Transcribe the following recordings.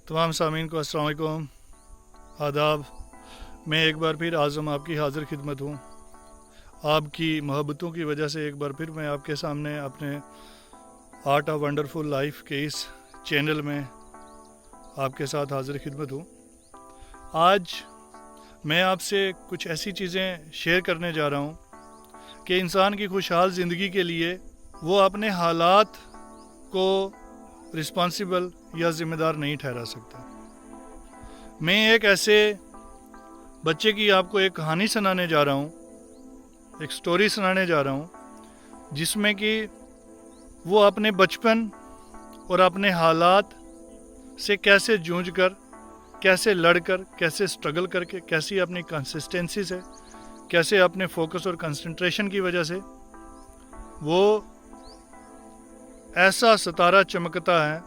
तमाम सामीन को अस्सलाम वालेकुम, आदाब। मैं एक बार फिर आज़म आपकी हाज़िर खिदमत हूँ। आपकी मोहब्बतों की वजह से एक बार फिर मैं आपके सामने अपने आर्ट ऑफ वंडरफुल लाइफ के इस चैनल में आपके साथ हाज़िर खिदमत हूँ। आज मैं आपसे कुछ ऐसी चीज़ें शेयर करने जा रहा हूँ कि इंसान की खुशहाल ज़िंदगी के लिए वो अपने हालात को रिस्पॉन्सिबल या ज़िम्मेदार नहीं ठहरा सकता। मैं एक ऐसे बच्चे की आपको एक कहानी सुनाने जा रहा हूँ, एक स्टोरी सुनाने जा रहा हूँ जिसमें कि वो अपने बचपन और अपने हालात से कैसे जूझ कर, कैसे लड़कर, कैसे स्ट्रगल करके, कैसी अपनी कंसिस्टेंसी से, कैसे अपने फोकस और कंसंट्रेशन की वजह से वो ऐसा सितारा चमकता है,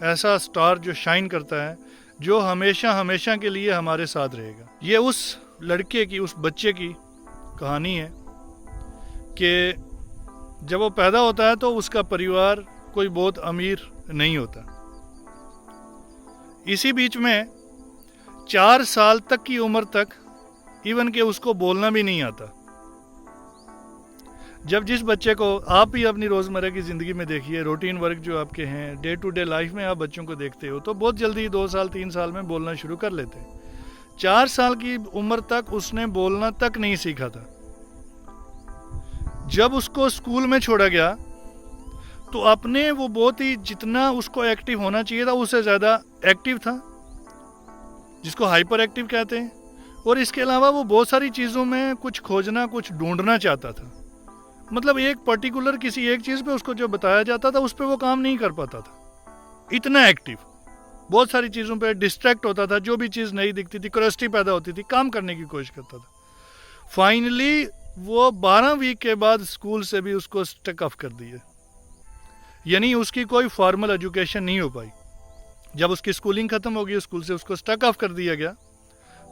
ऐसा स्टार जो शाइन करता है, जो हमेशा हमेशा के लिए हमारे साथ रहेगा। ये उस लड़के की, उस बच्चे की कहानी है कि जब वो पैदा होता है तो उसका परिवार कोई बहुत अमीर नहीं होता। इसी बीच में 4 साल तक की उम्र तक इवन के उसको बोलना भी नहीं आता। जब जिस बच्चे को आप भी अपनी रोज़मर्रा की ज़िंदगी में देखिए, रूटीन वर्क जो आपके हैं, डे टू डे लाइफ में आप बच्चों को देखते हो तो बहुत जल्दी 2 साल 3 साल में बोलना शुरू कर लेते हैं। 4 साल की उम्र तक उसने बोलना तक नहीं सीखा था। जब उसको स्कूल में छोड़ा गया तो अपने वो बहुत ही, जितना उसको एक्टिव होना चाहिए था उससे ज़्यादा एक्टिव था, जिसको हाइपर एक्टिव कहते हैं। और इसके अलावा वो बहुत सारी चीज़ों में कुछ खोजना, कुछ ढूंढना चाहता था। मतलब एक पर्टिकुलर किसी एक चीज़ पे उसको जो बताया जाता था उस पर वो काम नहीं कर पाता था। इतना एक्टिव, बहुत सारी चीज़ों पे डिस्ट्रैक्ट होता था। जो भी चीज़ नई दिखती थी, क्यूरियोसिटी पैदा होती थी, काम करने की कोशिश करता था। फाइनली वो 12 वीक के बाद स्कूल से भी उसको स्टक ऑफ कर दिए, यानी उसकी कोई फॉर्मल एजुकेशन नहीं हो पाई। जब उसकी स्कूलिंग ख़त्म हो गई, स्कूल से उसको स्टक ऑफ कर दिया गया,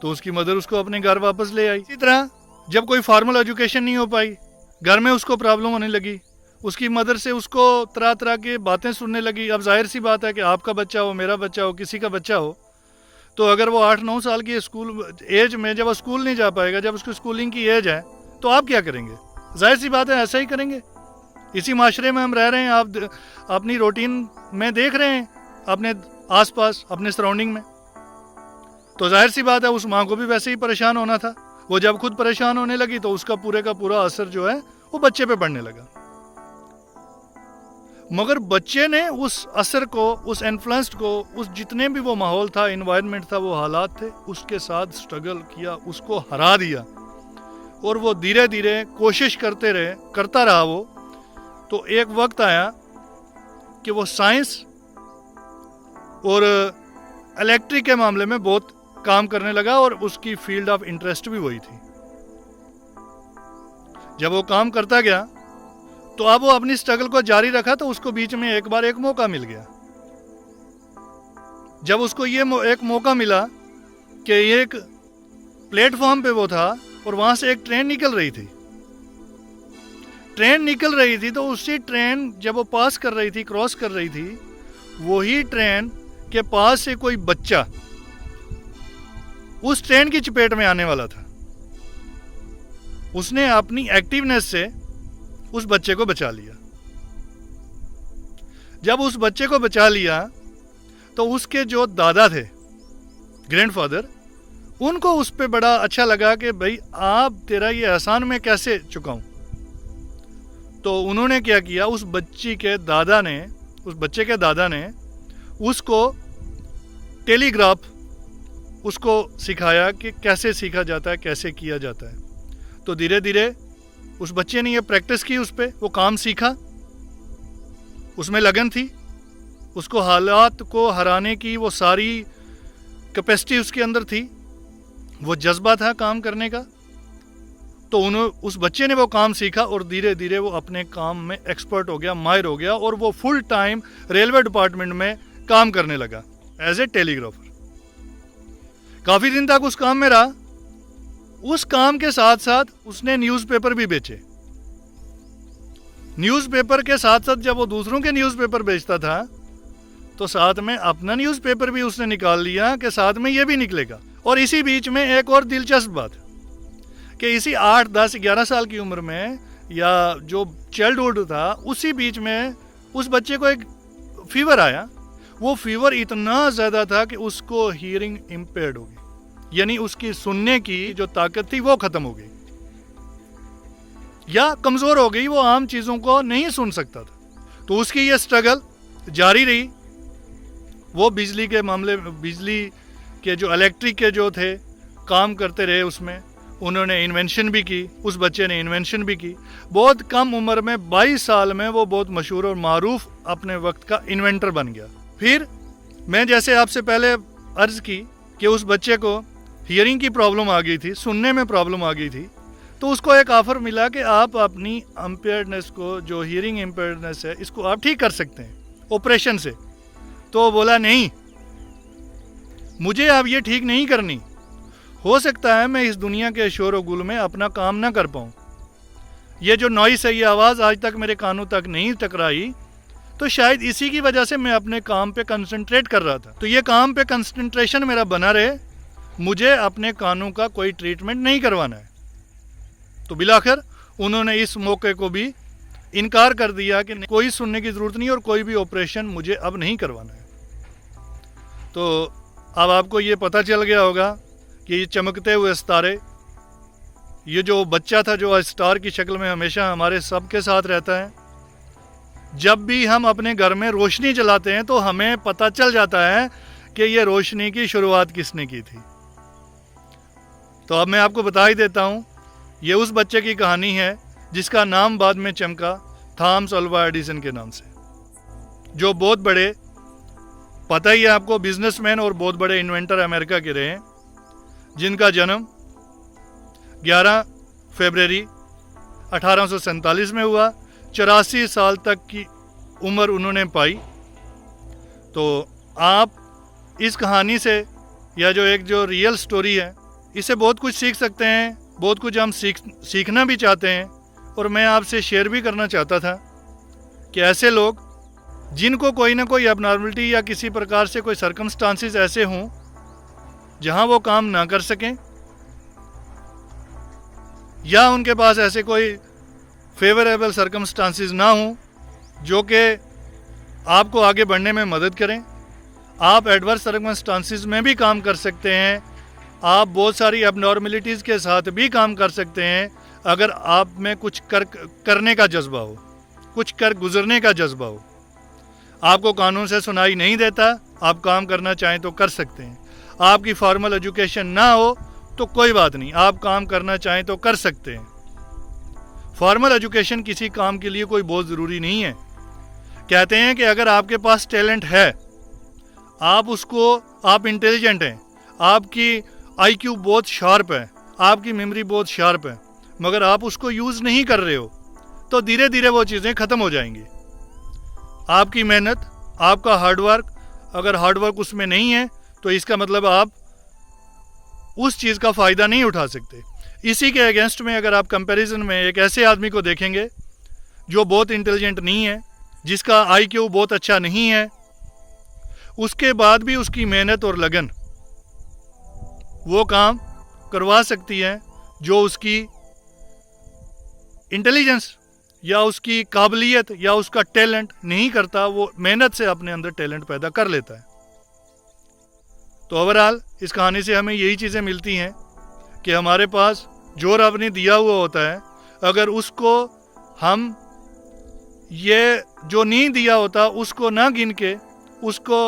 तो उसकी मदर उसको अपने घर वापस ले आई। इसी तरह जब कोई फॉर्मल एजुकेशन नहीं हो पाई, घर में उसको प्रॉब्लम होने लगी, उसकी मदर से उसको तरह तरह की बातें सुनने लगी। अब जाहिर सी बात है कि आपका बच्चा हो, मेरा बच्चा हो, किसी का बच्चा हो, तो अगर वो 8-9 साल की स्कूल एज में जब वो स्कूल नहीं जा पाएगा, जब उसकी स्कूलिंग की एज है, तो आप क्या करेंगे? जाहिर सी बात है ऐसा ही करेंगे। इसी माशरे में हम रह रहे हैं, आप अपनी रूटीन में देख रहे हैं, अपने आसपास, अपने सराउंडिंग में। तो जाहिर सी बात है उस माँ को भी वैसे ही परेशान होना था। वो जब खुद परेशान होने लगी तो उसका पूरे का पूरा असर जो है वो बच्चे पे पड़ने लगा। मगर बच्चे ने उस असर को, उस इन्फ्लुएंस को, उस जितने भी वो माहौल था, एनवायरनमेंट था, वो हालात थे, उसके साथ स्ट्रगल किया, उसको हरा दिया। और वो धीरे धीरे कोशिश करता रहा वो। तो एक वक्त आया कि वो साइंस और इलेक्ट्रिक के मामले में बहुत काम करने लगा और उसकी फील्ड ऑफ इंटरेस्ट भी वही थी। जब वो काम करता गया तो अब वो अपनी स्ट्रगल को जारी रखा, तो उसको बीच में एक बार एक मौका मिल गया। जब उसको ये एक मौका मिला कि एक प्लेटफॉर्म पे वो था और वहां से एक ट्रेन निकल रही थी, तो उसी ट्रेन जब वो पास कर रही थी, क्रॉस कर रही थी, वही ट्रेन के पास से कोई बच्चा उस ट्रेन की चपेट में आने वाला था। उसने अपनी एक्टिवनेस से उस बच्चे को बचा लिया। जब उस बच्चे को बचा लिया तो उसके जो दादा थे, ग्रैंडफादर, उनको उस पे बड़ा अच्छा लगा कि भाई आप, तेरा ये एहसान मैं कैसे चुकाऊं। तो उन्होंने क्या किया, उस बच्चे के दादा ने उसको टेलीग्राफ उसको सिखाया कि कैसे सीखा जाता है, कैसे किया जाता है। तो धीरे धीरे उस बच्चे ने ये प्रैक्टिस की, उस पर वो काम सीखा, उसमें लगन थी, उसको हालात को हराने की वो सारी कैपेसिटी उसके अंदर थी, वो जज्बा था काम करने का। तो उस बच्चे ने वो काम सीखा और धीरे धीरे वो अपने काम में एक्सपर्ट हो गया, माहिर हो गया, और वो फुल टाइम रेलवे डिपार्टमेंट में काम करने लगा एज ए टेलीग्राफर। काफ़ी दिन तक उस काम में रहा। उस काम के साथ साथ उसने न्यूज़पेपर भी बेचे। न्यूज़पेपर के साथ साथ जब वो दूसरों के न्यूज़पेपर बेचता था तो साथ में अपना न्यूज़पेपर भी उसने निकाल लिया कि साथ में ये भी निकलेगा। और इसी बीच में एक और दिलचस्प बात कि इसी 8, 10, 11 साल की उम्र में या जो चाइल्डहुड था, उसी बीच में उस बच्चे को एक फीवर आया। वो फीवर इतना ज़्यादा था कि उसको हियरिंग इम्पेयर्ड हो गई, यानी उसकी सुनने की जो ताकत थी वो ख़त्म हो गई या कमज़ोर हो गई, वो आम चीज़ों को नहीं सुन सकता था। तो उसकी ये स्ट्रगल जारी रही। वो बिजली के मामले, बिजली के जो इलेक्ट्रिक के जो थे काम करते रहे उसमें। उन्होंने इन्वेंशन भी की, उस बच्चे ने इन्वेंशन भी की। बहुत कम उम्र में 22 साल में वो बहुत मशहूर और मारूफ अपने वक्त का इन्वेंटर बन गया। फिर मैं जैसे आपसे पहले अर्ज़ की कि उस बच्चे को हियरिंग की प्रॉब्लम आ गई थी, सुनने में प्रॉब्लम आ गई थी, तो उसको एक ऑफ़र मिला कि आप अपनी अम्पेयर्डनेस को, जो हियरिंग इम्पेयर्डनेस है, इसको आप ठीक कर सकते हैं ऑपरेशन से। तो वो बोला नहीं, मुझे अब ये ठीक नहीं करनी। हो सकता है मैं इस दुनिया के शोर और गुल में अपना काम ना कर पाऊँ। ये जो नॉइस है, ये आवाज़ आज तक मेरे कानों तक नहीं टकराई, तो शायद इसी की वजह से मैं अपने काम पे कंसंट्रेट कर रहा था। तो ये काम पे कंसंट्रेशन मेरा बना रहे, मुझे अपने कानों का कोई ट्रीटमेंट नहीं करवाना है। तो बिलाखिर उन्होंने इस मौके को भी इनकार कर दिया कि कोई सुनने की ज़रूरत नहीं और कोई भी ऑपरेशन मुझे अब नहीं करवाना है। तो अब आपको ये पता चल गया होगा कि ये चमकते हुए सितारे, ये जो बच्चा था जो स्टार की शक्ल में हमेशा हमारे सबके साथ रहता है, जब भी हम अपने घर में रोशनी जलाते हैं तो हमें पता चल जाता है कि ये रोशनी की शुरुआत किसने की थी। तो अब मैं आपको बता ही देता हूँ, ये उस बच्चे की कहानी है जिसका नाम बाद में चमका थॉमस अल्वा एडिसन के नाम से, जो बहुत बड़े, पता ही है आपको, बिजनेसमैन और बहुत बड़े इन्वेंटर अमेरिका के रहे, जिनका जन्म 11 फरवरी 1847 में हुआ। 84 साल तक की उम्र उन्होंने पाई। तो आप इस कहानी से, या जो रियल स्टोरी है, इससे बहुत कुछ सीख सकते हैं, बहुत कुछ हम सीखना भी चाहते हैं। और मैं आपसे शेयर भी करना चाहता था कि ऐसे लोग जिनको कोई ना कोई अबनॉर्मलिटी या किसी प्रकार से कोई सर्कमस्टांसिस ऐसे हों जहां वो काम ना कर सकें, या उनके पास ऐसे कोई फेवरेबल सर्कमस्टांसिस ना हों जो कि आपको आगे बढ़ने में मदद करें। आप एडवर्स सर्कमस्टांसिस में भी काम कर सकते हैं, आप बहुत सारी अबनॉर्मलिटीज़ के साथ भी काम कर सकते हैं, अगर आप में कुछ करने का जज्बा हो, कुछ कर गुजरने का जज्बा हो। आपको कानून से सुनाई नहीं देता, आप काम करना चाहें तो कर सकते हैं। आपकी फॉर्मल एजुकेशन ना हो तो कोई बात नहीं, आप काम करना चाहें तो कर सकते हैं। फॉर्मल एजुकेशन किसी काम के लिए कोई बहुत ज़रूरी नहीं है। कहते हैं कि अगर आपके पास टैलेंट है, आप इंटेलिजेंट हैं, आपकी IQ बहुत शार्प है, आपकी मेमोरी बहुत शार्प है, मगर आप उसको यूज़ नहीं कर रहे हो, तो धीरे धीरे वो चीज़ें ख़त्म हो जाएंगी। आपकी मेहनत, आपका हार्डवर्क, अगर हार्डवर्क उसमें नहीं है तो इसका मतलब आप उस चीज़ का फ़ायदा नहीं उठा सकते। इसी के अगेंस्ट में अगर आप कंपैरिजन में एक ऐसे आदमी को देखेंगे जो बहुत इंटेलिजेंट नहीं है, जिसका IQ बहुत अच्छा नहीं है, उसके बाद भी उसकी मेहनत और लगन वो काम करवा सकती है जो उसकी इंटेलिजेंस या उसकी काबिलियत या उसका टैलेंट नहीं करता। वो मेहनत से अपने अंदर टैलेंट पैदा कर लेता है। तो ओवरऑल इस कहानी से हमें यही चीज़ें मिलती हैं कि हमारे पास जो रब ने दिया हुआ होता है, अगर उसको हम ये जो नहीं दिया होता उसको ना गिन के, उसको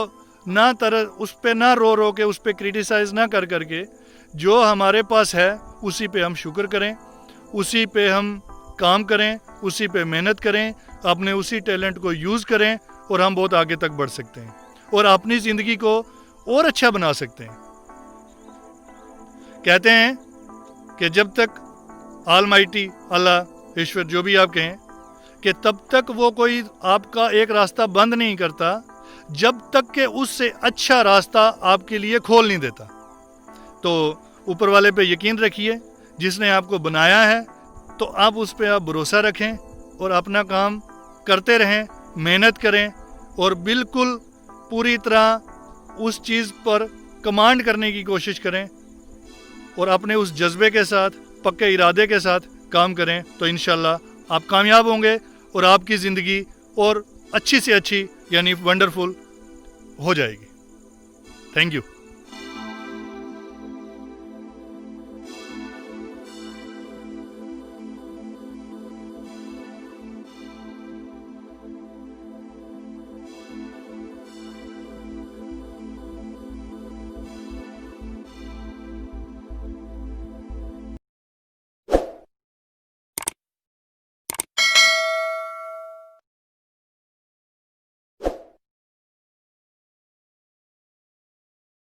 ना उस पर ना रो के, उस पर क्रिटिसाइज ना कर करके, जो हमारे पास है उसी पे हम शुक्र करें, उसी पे हम काम करें, उसी पे मेहनत करें, अपने उसी टैलेंट को यूज़ करें और हम बहुत आगे तक बढ़ सकते हैं और अपनी ज़िंदगी को और अच्छा बना सकते हैं। कहते हैं कि जब तक ऑलमाइटी, अल्लाह, ईश्वर, जो भी आप कहें, कि तब तक वो कोई आपका एक रास्ता बंद नहीं करता जब तक कि उससे अच्छा रास्ता आपके लिए खोल नहीं देता। तो ऊपर वाले पे यकीन रखिए, जिसने आपको बनाया है, तो आप उस पे आप भरोसा रखें और अपना काम करते रहें, मेहनत करें और बिल्कुल पूरी तरह उस चीज़ पर कमांड करने की कोशिश करें और अपने उस जज्बे के साथ, पक्के इरादे के साथ काम करें, तो इंशाल्लाह आप कामयाब होंगे और आपकी ज़िंदगी और अच्छी से अच्छी यानी वंडरफुल हो जाएगी। Thank you.